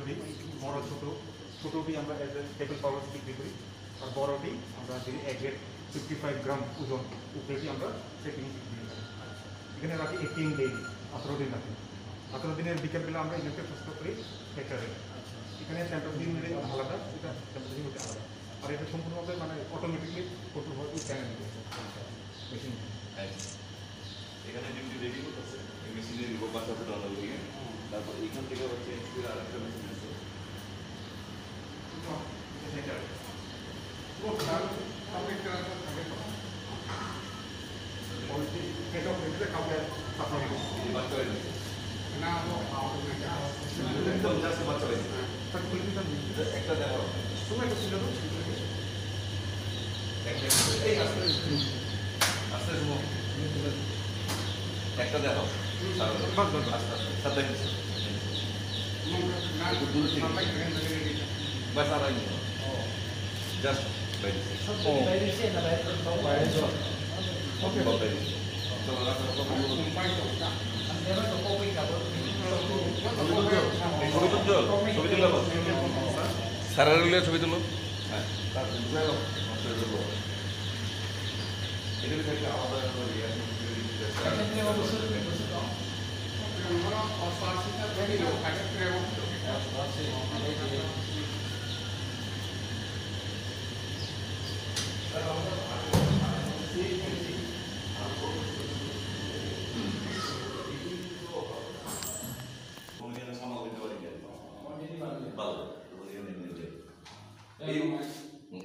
দিই, ছোটোটি আমরা as a table powder বিক্রি করি, আর বড়টি আমরা যদি 1 গ্রেড 55 গ্রাম ওজন উপরেটি আমরা সেটিং বিক্রি করি। এখানে রাখি 18 ডে, 18 দিন রাখি। 18 দিনের বিকেলবেলা আমরা এগুলোকে প্রস্তুত করি হেক্টারে। এখানে টেম্পারেচার মিলে আলাদা, এটা টেম্পারেচার হতে আলাদা, আর এটা সম্পূর্ণভাবে মানে অটোমেটিকলি কন্ট্রোল হয় ওই চ্যানেল মেশিন। এখানে ডিউটি রেডি করতেছে এই মেশিনের বাচ্চা ফোটানোর লিগে। তারপর এইখান থেকে হচ্ছে আর একটা মেশিন আছে একটা দেখো একটা দেখো বাস আর জাস্ট সারা ছবি তুলো। হ্যাঁ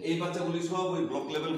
এই বাচ্চাগুলি সব ওই ব্লক লেভেল